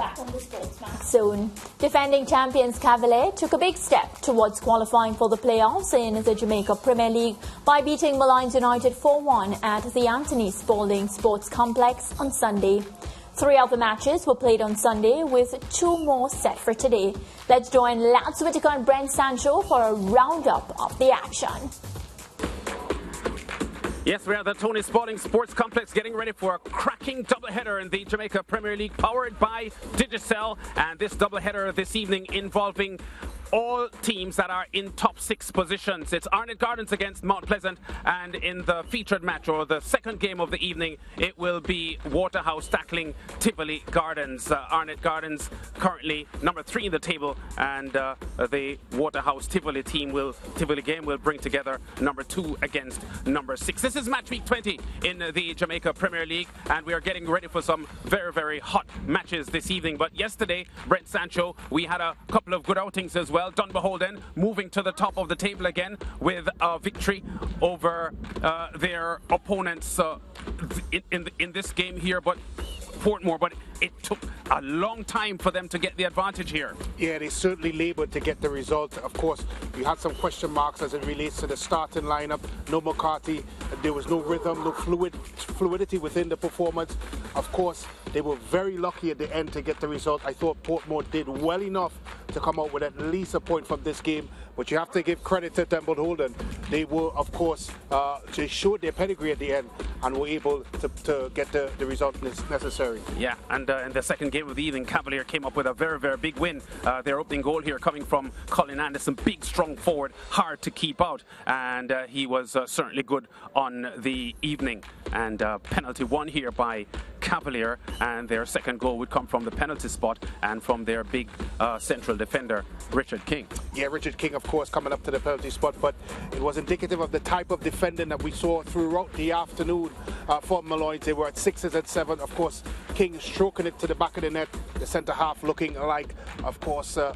back on the SportsMax Zone. Defending champions Cavalier took a big step towards qualifying for the playoffs in the Jamaica Premier League by beating Molynes United 4-1 at the Anthony Spalding Sports Complex on Sunday. 3 other matches were played on Sunday, with 2 more set for today. Let's join Lance Whitaker and Brent Sancho for a roundup of the action. Yes, we are at the Tony Spalding Sports Complex getting ready for a cracking doubleheader in the Jamaica Premier League, powered by Digicel. And this doubleheader this evening involving all teams that are in top 6 positions. It's Arnett Gardens against Mount Pleasant, and in the featured match, or the second game of the evening, it will be Waterhouse tackling Tivoli Gardens. Arnett Gardens currently number 3 in the table, and the Waterhouse Tivoli game will bring together number 2 against number 6. This is match week 20 in the Jamaica Premier League, and we are getting ready for some very, very hot matches this evening. But yesterday, Brent Sancho, we had a couple of good outings as well. Dunbeholden moving to the top of the table again with a victory over their opponents in this game here, but Portmore, but it took a long time for them to get the advantage here. Yeah, they certainly laboured to get the result. Of course, you had some question marks as it relates to the starting lineup. No McCarthy, there was no rhythm, no fluidity within the performance. Of course, they were very lucky at the end to get the result. I thought Portmore did well enough to come out with at least a point from this game, but you have to give credit to Dunbeholden. They were, of course, they showed their pedigree at the end and were able to get the result necessary. Yeah, and in the second game of the evening, Cavalier came up with a very, very big win. Their opening goal here coming from Colin Anderson, big, strong forward, hard to keep out, and he was certainly good on the evening. And penalty won here by Cavalier, and their second goal would come from the penalty spot and from their big central defender, Richard King. Yeah, Richard King, of course, coming up to the penalty spot, but it was indicative of the type of defending that we saw throughout the afternoon for Molynes. They were at 6s and 7. Of course, King stroking it to the back of the net, the centre half looking like, of course, a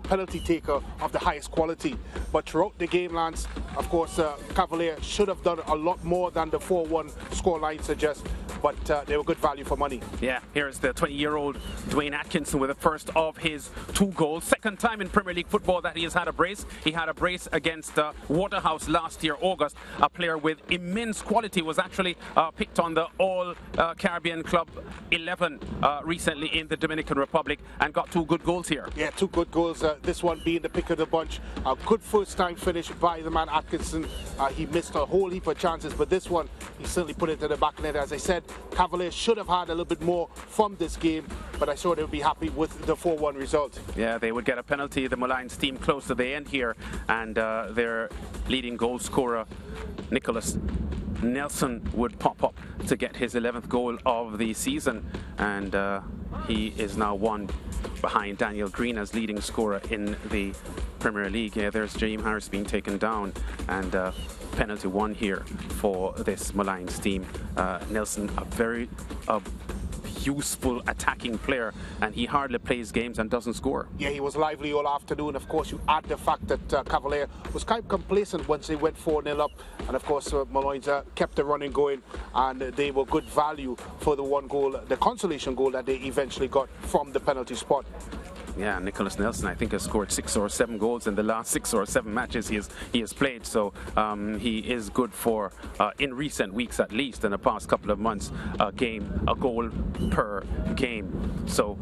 penalty taker of the highest quality. But throughout the game, Lance, of course, Cavalier should have done a lot more than the 4-1 scoreline suggests, but they were good value for money. Yeah, here's the 20-year-old Dwayne Atkinson with the first of his 2 goals. Second time in Premier League football that he has had a brace. He had a brace against Waterhouse last year, August. A player with immense quality was actually picked on the All-Caribbean Club 11 recently in the Dominican Republic and got 2 good goals here. Yeah, 2 good goals. This one being the pick of the bunch. A good first-time finish by the man Atkinson. He missed a whole heap of chances, but this one, he certainly put it to the back net. As I said, Cavaliers should have had a little bit more from this game, but I thought they would be happy with the 4-1 result. Yeah, they would get a penalty, the Molynes team, close to the end here, and their leading goal scorer, Nicholas Nelson, would pop up to get his 11th goal of the season, and he is now 1 behind Daniel Green as leading scorer in the Premier League. Yeah, there's James Harris being taken down, and penalty 1 here for this Molynes team. Nelson, a very useful attacking player, and he hardly plays games and doesn't score. Yeah, he was lively all afternoon. Of course, you add the fact that Cavalier was kind of complacent once they went 4-0 up, and of course Molynes kept the running going, and they were good value for the 1 goal, the consolation goal that they eventually got from the penalty spot. Yeah, Nicholas Nelson, I think, has scored 6 or 7 goals in the last 6 or 7 matches he has played. So he is good for, in recent weeks at least, in the past couple of months, a goal per game. So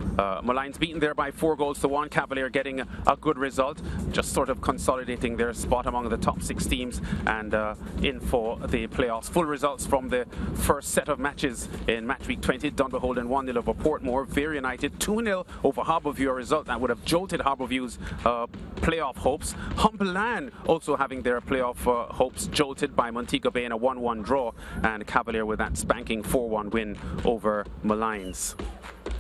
Molynes beaten there by 4 goals to 1. Cavalier getting a good result, just sort of consolidating their spot among the top 6 teams and in for the playoffs. Full results from the first set of matches in match week 20. Dunbeholden 1-0 over Portmore. Vere United 2-0 over Harbour. A result that would have jolted Harbourview's playoff hopes. Humberland also having their playoff hopes jolted by Montego Bay in a 1-1 draw, and Cavalier with that spanking 4-1 win over Molynes.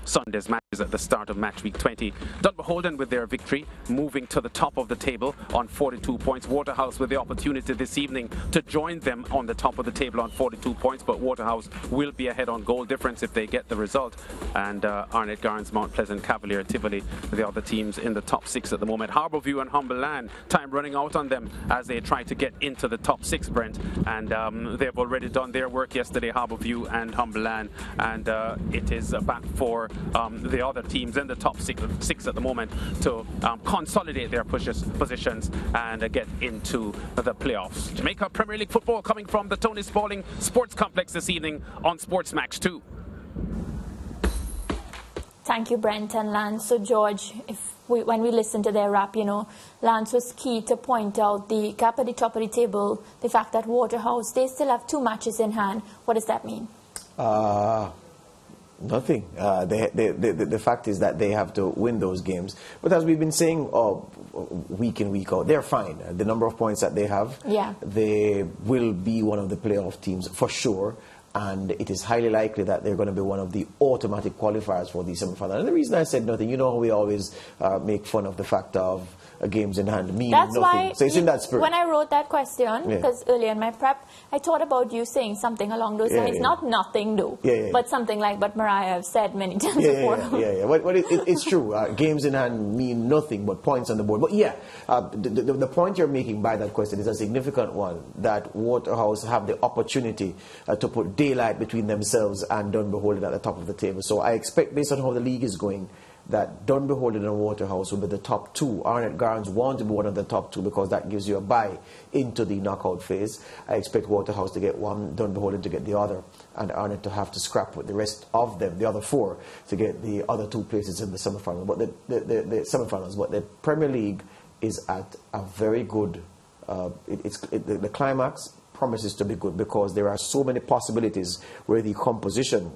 Sunday's matches at the start of match week 20. Dunbeholden with their victory, moving to the top of the table on 42 points. Waterhouse with the opportunity this evening to join them on the top of the table on 42 points, but Waterhouse will be ahead on goal difference if they get the result. And Arnett Gardens, Mount Pleasant, Cavalier, Tivoli, the other teams in the top 6 at the moment. Harbourview and Humberland, time running out on them as they try to get into the top 6, Brent. And they've already done their work yesterday, Harbourview and Humberland, and it is back for the the other teams in the top six at the moment to consolidate their positions and get into the playoffs. Jamaica Premier League football coming from the Tony Spalding Sports Complex this evening on SportsMax 2. Thank you, Brent and Lance. So, George, when we listened to their rap, Lance was key to point out the gap at the top of the table, the fact that Waterhouse, they still have 2 matches in hand. What does that mean? Nothing. The fact is that they have to win those games. But as we've been saying week in, week out, they're fine. The number of points that they have, they will be one of the playoff teams for sure. And it is highly likely that they're going to be one of the automatic qualifiers for the semi-final. And the reason I said nothing, how we always make fun of the fact of games in hand mean That's nothing. why So it's in that spirit. When I wrote that question, because earlier in my prep, I thought about you saying something along those lines. Not nothing, though, but something like what Mariah have said many times before. Well, it's true. Games in hand mean nothing but points on the board. But the point you're making by that question is a significant one, that Waterhouse have the opportunity to put daylight between themselves and Dunbeholden at the top of the table. So I expect, based on how the league is going, that Dunbeholden and Waterhouse will be the top 2. Arnett Gardens want to be one of the top 2 because that gives you a bye into the knockout phase. I expect Waterhouse to get one, Dunbeholden to get the other, and Arnett to have to scrap with the rest of them, the other 4, to get the other 2 places in the semi-final. But the semi-finals, but the Premier League is at a very good. The climax promises to be good because there are so many possibilities where the composition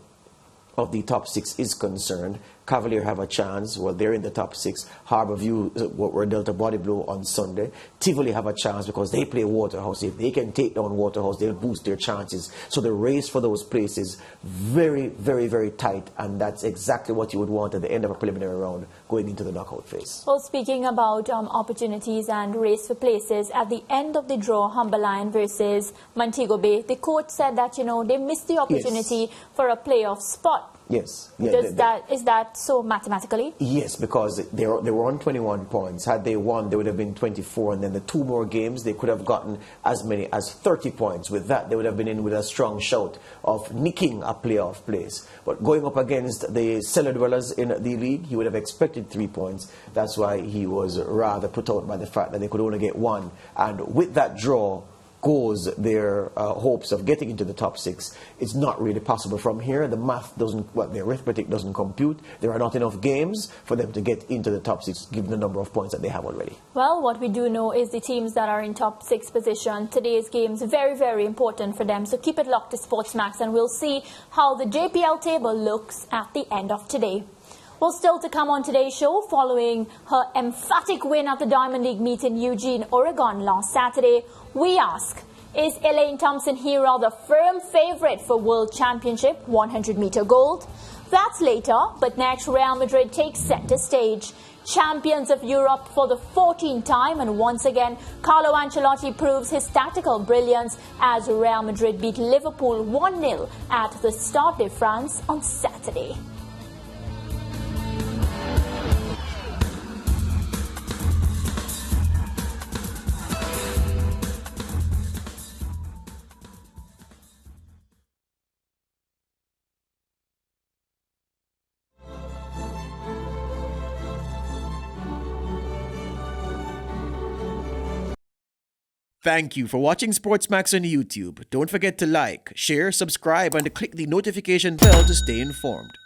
of the top 6 is concerned. Cavalier have a chance. Well, they're in the top 6. Harbour were dealt a body blow on Sunday. Tivoli have a chance because they play Waterhouse. If they can take down Waterhouse, they'll boost their chances. So the race for those places, very, very, very tight. And that's exactly what you would want at the end of a preliminary round going into the knockout phase. Well, speaking about opportunities and race for places, at the end of the draw, Humber Lion versus Montego Bay, the coach said that, they missed the opportunity for a playoff spot. Yes. Is that so mathematically? Yes, because they were on 21 points. Had they won, they would have been 24. And then the 2 more games, they could have gotten as many as 30 points. With that, they would have been in with a strong shout of nicking a playoff place. But going up against the cellar dwellers in the league, he would have expected 3 points. That's why he was rather put out by the fact that they could only get 1. And with that draw goes their hopes of getting into the top 6. It's not really possible from here. The math doesn't, the arithmetic doesn't compute. There are not enough games for them to get into the top 6, given the number of points that they have already. Well, what we do know is the teams that are in top 6 position, today's games very, very important for them. So keep it locked to SportsMax, and we'll see how the JPL table looks at the end of today. Well, still to come on today's show, following her emphatic win at the Diamond League meet in Eugene, Oregon last Saturday, we ask, is Elaine Thompson-Herah the firm favorite for World Championship 100-meter gold? That's later, but next Real Madrid takes center stage. Champions of Europe for the 14th time, and once again, Carlo Ancelotti proves his tactical brilliance as Real Madrid beat Liverpool 1-0 at the Stade de France on Saturday. Thank you for watching SportsMax on YouTube. Don't forget to like, share, subscribe, and to click the notification bell to stay informed.